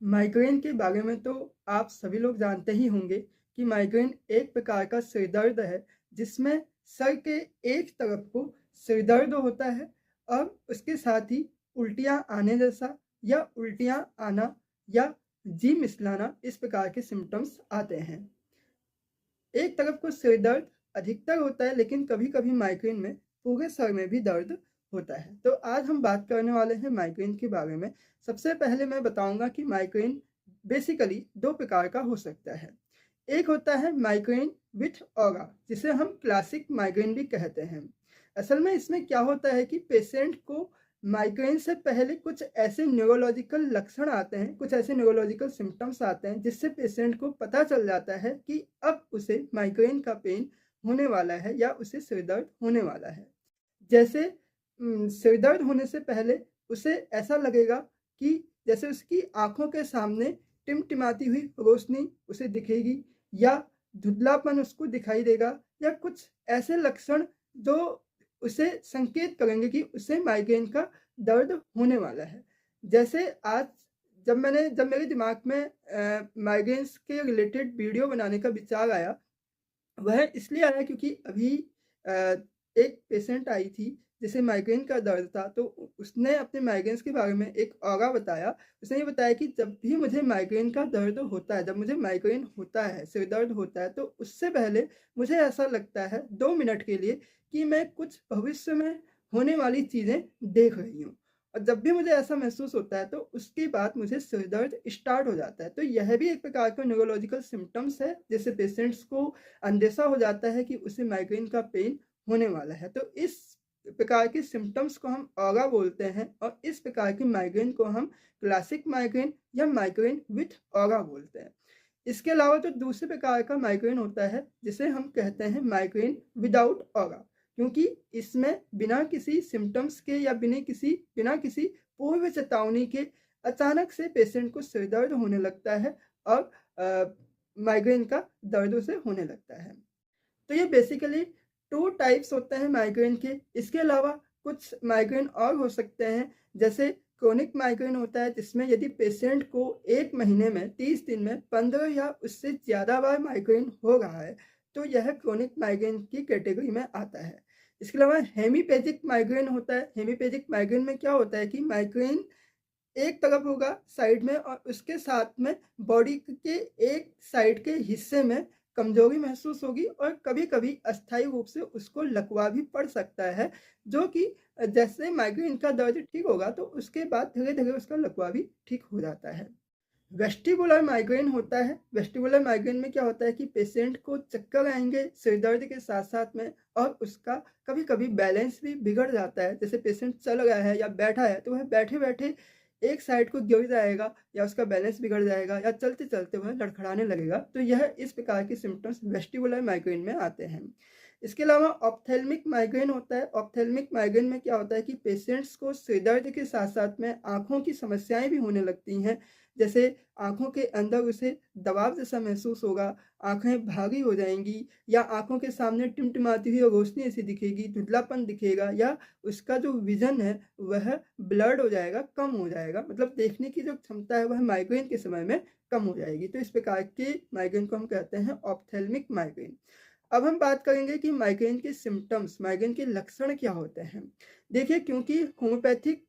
Migraine के बारे में तो आप सभी लोग जानते ही होंगे कि माइग्रेन एक प्रकार का सिरदर्द है जिसमें सर के एक तरफ को सिरदर्द होता है और उसके साथ ही उल्टियाँ आने जैसा या उल्टियाँ आना या जी मिचलाना इस प्रकार के सिम्टम्स आते हैं। एक तरफ को सिर दर्द अधिकतर होता है, लेकिन कभी-कभी माइग्रेन में पूरे सर में भी दर्द होता है। तो आज हम बात करने वाले हैं माइग्रेन के बारे में। सबसे पहले मैं बताऊँगा कि माइग्रेन बेसिकली 2 प्रकार का हो सकता है। एक होता है माइग्रेन विथ ऑरा, जिसे हम क्लासिक माइग्रेन भी कहते हैं। असल में इसमें क्या होता है कि पेशेंट को माइग्रेन से पहले कुछ ऐसे न्यूरोलॉजिकल लक्षण आते हैं, कुछ ऐसे न्यूरोलॉजिकल सिम्पटम्स आते हैं जिससे पेशेंट को पता चल जाता है कि अब उसे माइग्रेन का पेन होने वाला है या उसे सिर दर्द होने वाला है। जैसे सिर दर्द होने से पहले उसे ऐसा लगेगा कि जैसे उसकी आँखों के सामने टिमटिमाती हुई रोशनी उसे दिखेगी या धुंधलापन उसको दिखाई देगा या कुछ ऐसे लक्षण जो उसे संकेत करेंगे कि उसे माइग्रेन का दर्द होने वाला है। जैसे आज जब मेरे दिमाग में माइग्रेन्स के रिलेटेड वीडियो बनाने का विचार आया, वह इसलिए आया क्योंकि अभी अ, एक पेशेंट आई थी जिसे माइग्रेन का दर्द था, तो उसने अपने माइग्रेन्स के बारे में एक औरा बताया। उसने ये बताया कि जब भी मुझे माइग्रेन का दर्द होता है, जब मुझे माइग्रेन होता है, सिर दर्द होता है, तो उससे पहले मुझे ऐसा लगता है 2 मिनट के लिए कि मैं कुछ भविष्य में होने वाली चीज़ें देख रही हूँ। और जब भी मुझे ऐसा महसूस होता है तो उसके बाद मुझे सिर दर्द स्टार्ट हो जाता है। तो यह भी एक प्रकार का न्यूरोलॉजिकल सिम्पटम्स है, जिससे पेशेंट्स को अंदेशा हो जाता है कि उसे माइग्रेन का पेन होने वाला है। तो इस प्रकार के सिम्पटम्स को हम ऑरा बोलते हैं और इस प्रकार की माइग्रेन को हम क्लासिक माइग्रेन या माइग्रेन विथ ऑरा बोलते हैं। इसके अलावा जो दूसरे प्रकार का माइग्रेन होता है जिसे हम कहते हैं माइग्रेन विदाउट ऑरा, क्योंकि इसमें बिना किसी सिम्पटम्स के या बिना किसी पूर्व चेतावनी के अचानक से पेशेंट को सिर दर्द होने लगता है और माइग्रेन का दर्द उसे होने लगता है। तो ये बेसिकली 2 टाइप्स होते हैं माइग्रेन के। इसके अलावा कुछ माइग्रेन और हो सकते हैं, जैसे क्रोनिक माइग्रेन होता है जिसमें यदि पेशेंट को 1 महीने में 30 दिन में 15 या उससे ज़्यादा बार माइग्रेन हो रहा है, तो यह क्रोनिक माइग्रेन की कैटेगरी में आता है। इसके अलावा हेमीपैथिक माइग्रेन होता है। हेमीपैथिक माइग्रेन में क्या होता है कि माइग्रेन एक तरफ होगा साइड में और उसके साथ में बॉडी के एक साइड के हिस्से में कमजोरी महसूस होगी और कभी-कभी अस्थायी रूप से उसको लकवा भी पड़ सकता है, जो कि जैसे माइग्रेन का दर्द ठीक होगा तो उसके बाद धीरे-धीरे उसका लकवा भी ठीक हो जाता है। वेस्टिबुलर माइग्रेन होता है। वेस्टिबुलर माइग्रेन में क्या होता है कि पेशेंट को चक्कर आएँगे सिर दर्द के साथ-साथ में और उसका कभी-कभी बैलेंस भी बिगड़ जाता है। जैसे पेशेंट चल रहा है या बैठा है, तो वह बैठे-बैठे एक साइड को गिर जाएगा या उसका बैलेंस बिगड़ जाएगा या चलते-चलते वह लड़खड़ाने लगेगा। तो यह इस प्रकार के सिम्पटम्स वेस्टिबुलर माइग्रेन में आते हैं। इसके अलावा ऑप्थेल्मिक माइग्रेन होता है। ऑप्थेल्मिक माइग्रेन में क्या होता है कि पेशेंट्स को सिर दर्द के साथ-साथ में आँखों की समस्याएँ भी होने लगती हैं। जैसे आँखों के अंदर उसे दबाव जैसा महसूस होगा, आँखें भारी हो जाएँगी या आँखों के सामने टिमटिमाती हुई रोशनी ऐसी दिखेगी, धुंधलापन दिखेगा या उसका जो विज़न है वह ब्लर्ड हो जाएगा, कम हो जाएगा। मतलब देखने की जो क्षमता है वह माइग्रेन के समय में कम हो जाएगी। तो इस प्रकार के माइग्रेन को हम कहते हैं ऑप्थेल्मिक माइग्रेन। अब हम बात करेंगे कि माइग्रेन के सिम्पटम्स, माइग्रेन के लक्षण क्या होते हैं। देखिए, क्योंकि होम्योपैथिक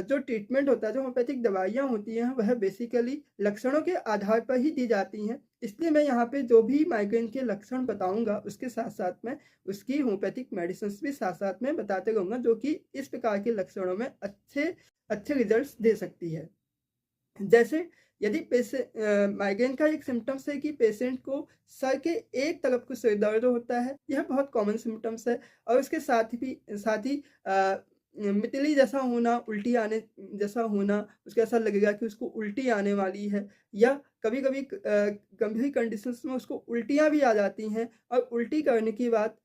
जो ट्रीटमेंट होता है, जो होम्योपैथिक दवाइयाँ होती हैं, वह बेसिकली लक्षणों के आधार पर ही दी जाती हैं। इसलिए मैं यहाँ पे जो भी माइग्रेन के लक्षण बताऊँगा, उसके साथ-साथ में उसकी होम्योपैथिक मेडिसिन्स भी साथ-साथ में बताते रहूँगा, जो कि इस प्रकार के लक्षणों में अच्छे अच्छे रिज़ल्ट्स दे सकती है। जैसे यदि माइग्रेन का एक सिम्पटम्स है कि पेशेंट को सर के एक तरफ को सिर दर्द होता है, यह बहुत कॉमन सिम्पटम्स है और उसके साथ ही मितली जैसा होना, उल्टी आने जैसा होना, उसको ऐसा लगेगा कि उसको उल्टी आने वाली है या कभी-कभी गंभीर कंडीशंस में उसको उल्टियाँ भी आ जाती हैं और उल्टी करने के बाद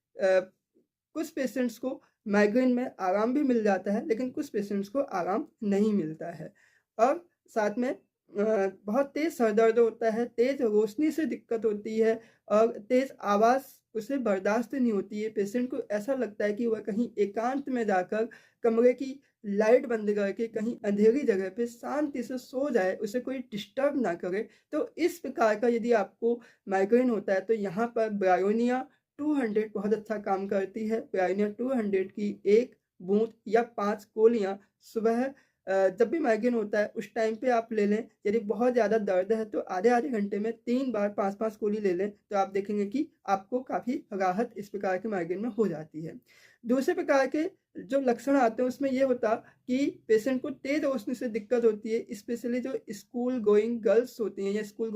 कुछ पेशेंट्स को माइग्रेन में आराम भी मिल जाता है, लेकिन कुछ पेशेंट्स को आराम नहीं मिलता है। और साथ में बहुत तेज़ सर दर्द होता है, तेज़ रोशनी से दिक्कत होती है और तेज़ आवाज़ उसे बर्दाश्त नहीं होती है। पेशेंट को ऐसा लगता है कि वह कहीं एकांत में जाकर कमरे की लाइट बंद करके कहीं अंधेरी जगह पे शांति से सो जाए, उसे कोई डिस्टर्ब ना करे। तो इस प्रकार का यदि आपको माइग्रेन होता है तो यहाँ पर ब्रायोनिया 200 बहुत अच्छा काम करती है। ब्रायोनिया 200 की 1 बूँद या 5 गोलियाँ सुबह जब भी माइग्रेन होता है उस टाइम पे आप ले लें। यदि बहुत ज़्यादा दर्द है तो आधे-आधे घंटे में 3 बार 5-5 गोली ले लें, तो आप देखेंगे कि आपको काफ़ी राहत इस प्रकार के माइग्रेन में हो जाती है। दूसरे प्रकार के जो लक्षण आते हैं उसमें ये होता कि पेशेंट को तेज़ रोशनी से दिक्कत होती है, स्पेशली जो स्कूल गोइंग गर्ल्स होती हैं या स्कूल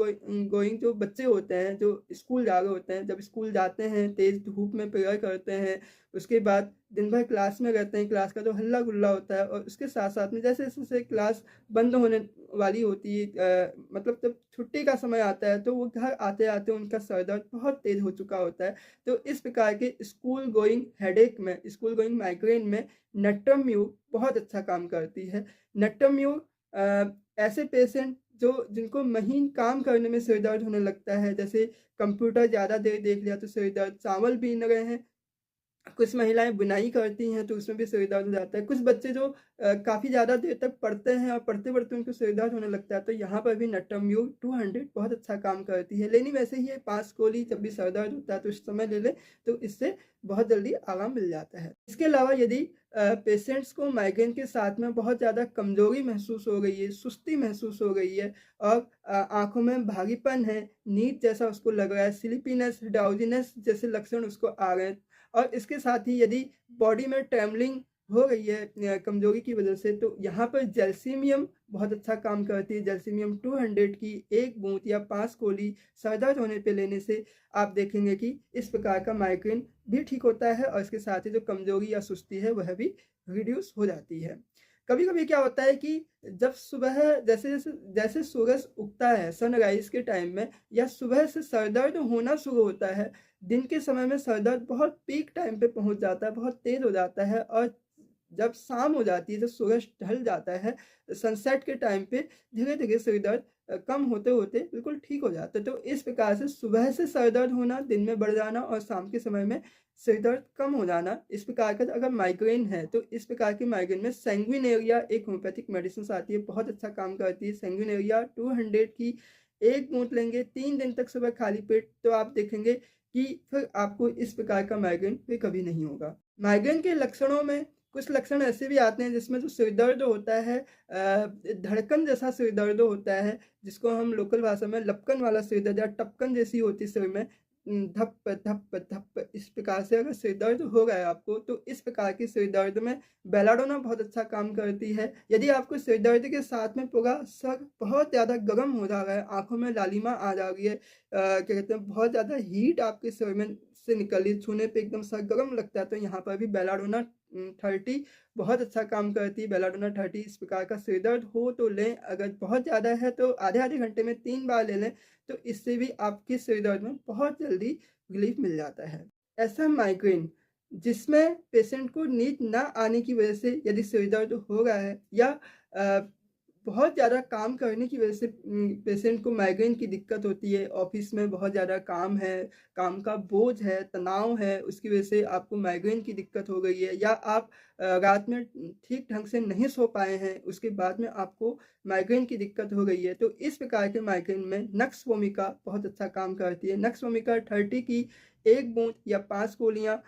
गोइंग जो बच्चे होते हैं, जो स्कूल जा रहे होते हैं। जब स्कूल जाते हैं, तेज़ धूप में प्रेयर करते हैं, उसके बाद दिन भर क्लास में रहते हैं, क्लास का जो हल्ला-गुल्ला होता है और उसके साथ-साथ में जैसे-जैसे क्लास बंद होने वाली होती है, मतलब जब छुट्टी का समय आता है तो वो घर आते-आते उनका सर दर्द बहुत तेज़ हो चुका होता है। तो इस प्रकार के स्कूल गोइंग हेडेक में, स्कूल गोइंग माइग्रेन में नट्टम-म्यू बहुत अच्छा काम करती है। नट्टम-म्यू ऐसे पेशेंट जो जिनको महीन काम करने में सिर दर्द होने लगता है, जैसे कंप्यूटर ज़्यादा देर देख लिया तो सिर दर्द, चावल बीन रहे हैं, कुछ महिलाएँ बुनाई करती हैं तो उसमें भी सिर दर्द हो जाता है। कुछ बच्चे जो काफ़ी ज़्यादा देर तक पढ़ते हैं और पढ़ते-पढ़ते उनको सिर दर्द होने लगता है, तो यहाँ पर भी नट्टम-म्यू 200 बहुत अच्छा काम करती है। लेनी वैसे ही है 5 गोली, जब भी सर दर्द होता है तो उस समय ले लें, तो इससे बहुत जल्दी आराम मिल जाता है। इसके अलावा यदि पेशेंट्स को माइग्रेन के साथ में बहुत ज़्यादा कमज़ोरी महसूस हो रही है, सुस्ती महसूस हो रही है और आँखों में भारीपन है, नींद जैसा उसको लग रहा है, स्लीपीनेस, ड्राउज़ीनेस जैसे लक्षण उसको आ रहे हैं, और इसके साथ ही यदि बॉडी में ट्रेमलिंग हो रही है कमज़ोरी की वजह से, तो यहाँ पर जैल्सीमियम बहुत अच्छा काम करती है। जैल्सीमियम 200 की 1 बूँद या 5 गोली सर दर्द होने पे लेने से आप देखेंगे कि इस प्रकार का माइग्रेन भी ठीक होता है और इसके साथ ही जो कमज़ोरी या सुस्ती है वह भी रिड्यूस हो जाती है। कभी-कभी क्या होता है कि जब सुबह जैसे-जैसे जैसे सूरज उगता है सनराइज़ के टाइम में या सुबह से सर दर्द होना शुरू होता है, दिन के समय में सर दर्द बहुत पीक टाइम पे पहुँच जाता है, बहुत तेज़ हो जाता है और जब शाम हो जाती है, जब सूरज ढल जाता है, सनसेट के टाइम पे धीरे-धीरे सिर दर्द कम होते-होते बिल्कुल ठीक हो जाता है। तो इस प्रकार से सुबह से सर दर्द होना, दिन में बढ़ जाना और शाम के समय में सिर दर्द कम हो जाना, इस प्रकार का अगर माइग्रेन है, तो इस प्रकार के माइग्रेन में सैंग्विनेरिया एक होम्योपैथिक मेडिसिन्स आती है, बहुत अच्छा काम करती है। सैंग्विनेरिया 200 की 1 बूँद लेंगे, 3 दिन तक सुबह खाली पेट, तो आप देखेंगे कि फिर आपको इस प्रकार का माइग्रेन फिर कभी नहीं होगा। माइग्रेन के लक्षणों में कुछ लक्षण ऐसे भी आते हैं जिसमें जो सिर दर्द होता है, धड़कन जैसा सिर दर्द होता है, जिसको हम लोकल भाषा में लपकन वाला सिर दर्द या टपकन जैसी होती है सिर में, धप धप धप इस प्रकार से अगर सिर दर्द हो रहा है आपको, तो इस प्रकार की सिर दर्द में बेलाडोना बहुत अच्छा काम करती है। यदि आपको सिर दर्द के साथ में पूरा सर बहुत ज़्यादा गर्म हो जा रहा है, आँखों में लालिमा आ जा रही है, क्या कहते हैं, बहुत ज़्यादा हीट आपके सिर में से निकल रही है, छूने पे एकदम सर गर्म लगता है, तो यहाँ पर भी बेलाडोना 30 बहुत अच्छा काम करती है। बेलाडोना 30 इस प्रकार का सिर दर्द हो तो लें, अगर बहुत ज़्यादा है तो आधे-आधे घंटे में 3 बार ले लें, तो इससे भी आपके सिर दर्द में बहुत जल्दी रिलीफ मिल जाता है। ऐसा माइग्रेन जिसमें पेशेंट को नींद ना आने की वजह से यदि सिर दर्द हो रहा है या अ, बहुत ज़्यादा काम करने की वजह से पेशेंट को माइग्रेन की दिक्कत होती है, ऑफ़िस में बहुत ज़्यादा काम है, काम का बोझ है, तनाव है, उसकी वजह से आपको माइग्रेन की दिक्कत हो गई है या आप रात में ठीक ढंग से नहीं सो पाए हैं, उसके बाद में आपको माइग्रेन की दिक्कत हो गई है, तो इस प्रकार के माइग्रेन में नक्स वोमिका बहुत अच्छा काम करती है। नक्स वोमिका 30 की 1 बूँद या 5 गोलियाँ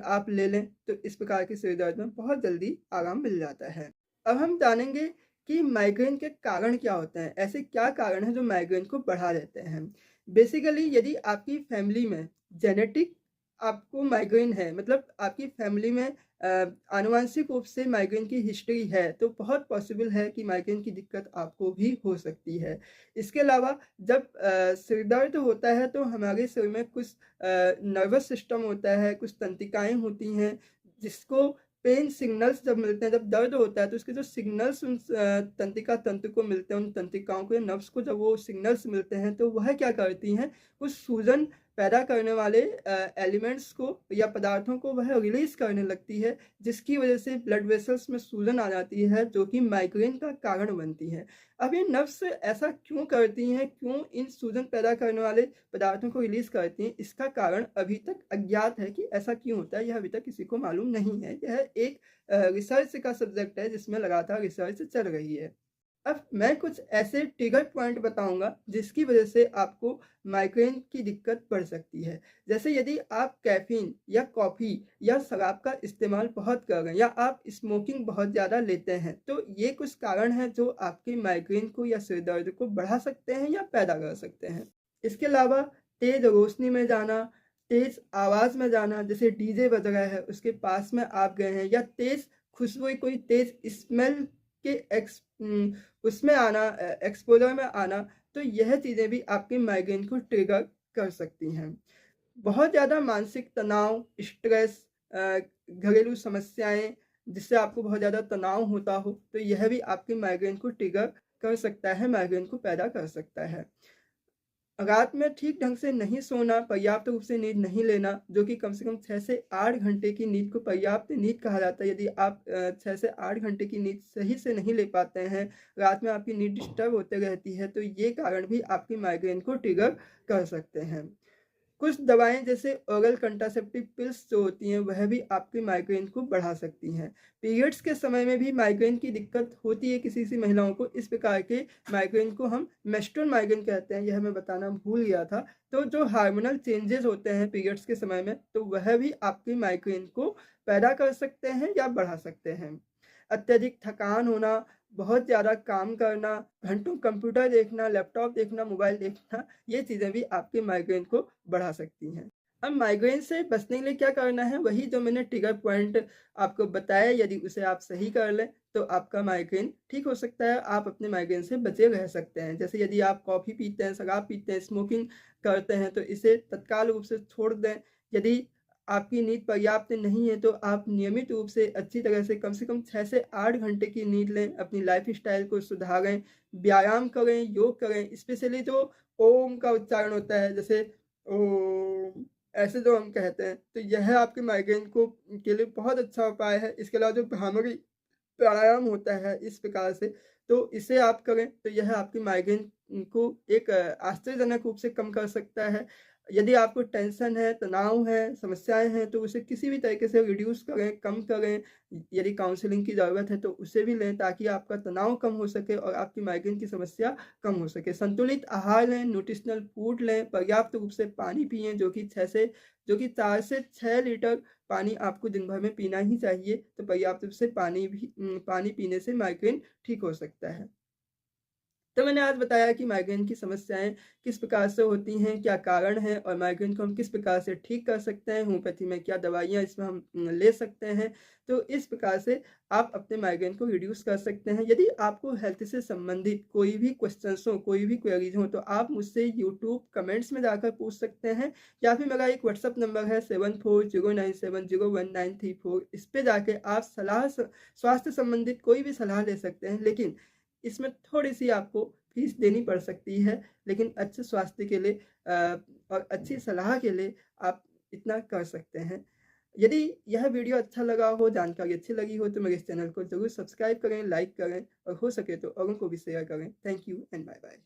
आप ले लें, तो इस प्रकार के सिर दर्द में बहुत जल्दी आराम मिल जाता है। अब हम जानेंगे कि माइग्रेन के कारण क्या होते हैं? ऐसे क्या कारण हैं जो माइग्रेन को बढ़ा देते हैं? बेसिकली यदि आपकी फैमिली में जेनेटिक आपको माइग्रेन है, मतलब आपकी फैमिली में आनुवंशिक रूप से माइग्रेन की हिस्ट्री है, तो बहुत पॉसिबल है कि माइग्रेन की दिक्कत आपको भी हो सकती है। इसके अलावा जब सिर दर्द होता है तो हमारे सिर में कुछ नर्वस सिस्टम होता है, कुछ तंत्रिकाएँ होती हैं, जिसको पेन सिग्नल्स जब मिलते हैं, जब दर्द होता है तो उसके जो सिग्नल्स उन तंत्रिका तंत्र को मिलते हैं, उन तंत्रिकाओं को या नर्व्स को जब वो सिग्नल्स मिलते हैं तो वह क्या करती हैं, कुछ सूजन पैदा करने वाले एलिमेंट्स को या पदार्थों को वह रिलीज करने लगती है, जिसकी वजह से ब्लड वेसल्स में सूजन आ जाती है, जो कि माइग्रेन का कारण बनती है। अब ये नर्व्स ऐसा क्यों करती हैं, क्यों इन सूजन पैदा करने वाले पदार्थों को रिलीज करती हैं, इसका कारण अभी तक अज्ञात है कि ऐसा क्यों होता है, यह अभी तक किसी को मालूम नहीं है। यह एक रिसर्च का सब्जेक्ट है जिसमें लगातार रिसर्च चल रही है। अब मैं कुछ ऐसे ट्रिगर पॉइंट बताऊंगा जिसकी वजह से आपको माइग्रेन की दिक्कत बढ़ सकती है। जैसे यदि आप कैफीन या कॉफ़ी या शराब का इस्तेमाल बहुत कर रहे हैं या आप स्मोकिंग बहुत ज़्यादा लेते हैं, तो ये कुछ कारण हैं जो आपकी माइग्रेन को या सिर दर्द को बढ़ा सकते हैं या पैदा कर सकते हैं। इसके अलावा तेज़ रोशनी में जाना, तेज़ आवाज़ में जाना, जैसे डीजे बज रहा है उसके पास में आप गए हैं, या तेज़ खुशबू, कोई तेज़ स्मेल के उसमें आना, एक्सपोज़र में आना, तो यह चीज़ें भी आपके माइग्रेन को ट्रिगर कर सकती हैं। बहुत ज़्यादा मानसिक तनाव, स्ट्रेस, घरेलू समस्याएँ, जिससे आपको बहुत ज़्यादा तनाव होता हो, तो यह भी आपके माइग्रेन को ट्रिगर कर सकता है, माइग्रेन को पैदा कर सकता है। रात में ठीक ढंग से नहीं सोना, पर्याप्त रूप से नींद नहीं लेना, जो कि कम से कम 6 से 8 घंटे की नींद को पर्याप्त नींद कहा जाता है। यदि आप 6 से 8 घंटे की नींद सही से नहीं ले पाते हैं, रात में आपकी नींद डिस्टर्ब होते रहती है, तो ये कारण भी आपकी माइग्रेन को ट्रिगर कर सकते हैं। कुछ दवाएँ जैसे ओरल कंट्रासेप्टिव पिल्स जो होती हैं, वह भी आपकी माइग्रेन को बढ़ा सकती हैं। पीरियड्स के समय में भी माइग्रेन की दिक्कत होती है किसी-किसी महिलाओं को, इस प्रकार के माइग्रेन को हम मेंस्ट्रुअल माइग्रेन कहते हैं, यह मैं बताना भूल गया था। तो जो हार्मोनल चेंजेज़ होते हैं पीरियड्स के समय में, तो वह भी आपकी माइग्रेन को पैदा कर सकते हैं या बढ़ा सकते हैं। अत्यधिक थकान होना, बहुत ज़्यादा काम करना, घंटों कंप्यूटर देखना, लैपटॉप देखना, मोबाइल देखना, ये चीज़ें भी आपके माइग्रेन को बढ़ा सकती हैं। अब माइग्रेन से बचने के लिए क्या करना है, वही जो मैंने ट्रिगर पॉइंट आपको बताया, यदि उसे आप सही कर लें, तो आपका माइग्रेन ठीक हो सकता है, आप अपने माइग्रेन से बचे रह सकते हैं। जैसे यदि आप कॉफ़ी पीते हैं, शराब पीते हैं, स्मोकिंग करते हैं, तो इसे तत्काल रूप से छोड़ दें। यदि आपकी नींद पर्याप्त नहीं है, तो आप नियमित रूप से कम से कम 6 से 8 घंटे की नींद लें, अपनी लाइफ़स्टाइल को सुधारें, व्यायाम करें, योग करें, स्पेशली जो ओम का उच्चारण होता है, जैसे ओम, ऐसे जो हम कहते हैं, तो यह आपके माइग्रेन को के लिए बहुत अच्छा उपाय है। इसके अलावा जो भ्रामरी प्राणायाम होता है इस प्रकार से, तो इसे आप करें, तो यह आपकी माइग्रेन को एक आश्चर्यजनक रूप से कम कर सकता है। यदि आपको टेंशन है, तनाव है, समस्याएँ हैं, तो उसे किसी भी तरीके से रिड्यूस करें, कम करें। यदि काउंसलिंग की ज़रूरत है, तो उसे भी लें, ताकि आपका तनाव कम हो सके और आपकी माइग्रेन की समस्या कम हो सके। संतुलित आहार लें, न्यूट्रिशनल फूड लें, पर्याप्त रूप से पानी पिएँ, जो कि 4 से 6 लीटर पानी आपको दिन भर में पीना ही चाहिए। तो पर्याप्त रूप से पानी पीने से माइग्रेन ठीक हो सकता है। तो मैंने आज बताया कि माइग्रेन की समस्याएँ किस प्रकार से होती हैं, क्या कारण है और माइग्रेन को हम किस प्रकार से ठीक कर सकते हैं, होम्योपैथी में क्या दवाइयाँ इसमें हम ले सकते हैं। तो इस प्रकार से आप अपने माइग्रेन को रिड्यूस कर सकते हैं। यदि आपको हेल्थ से संबंधित कोई भी क्वेश्चन्स हो, कोई भी क्वेरीज़ हो, तो आप मुझसे यूट्यूब कमेंट्स में जाकर पूछ सकते हैं, या फिर मेरा एक व्हाट्सएप नंबर है 7409701934, इस पे जाके आप स्वास्थ्य संबंधित कोई भी सलाह ले सकते हैं। लेकिन इसमें थोड़ी-सी आपको फ़ीस देनी पड़ सकती है, लेकिन अच्छे स्वास्थ्य के लिए और अच्छी सलाह के लिए आप इतना कर सकते हैं। यदि यह वीडियो अच्छा लगा हो, जानकारी अच्छी लगी हो, तो मेरे इस चैनल को ज़रूर सब्सक्राइब करें, लाइक करें और हो सके तो औरों को भी शेयर करें। Thank you and bye bye.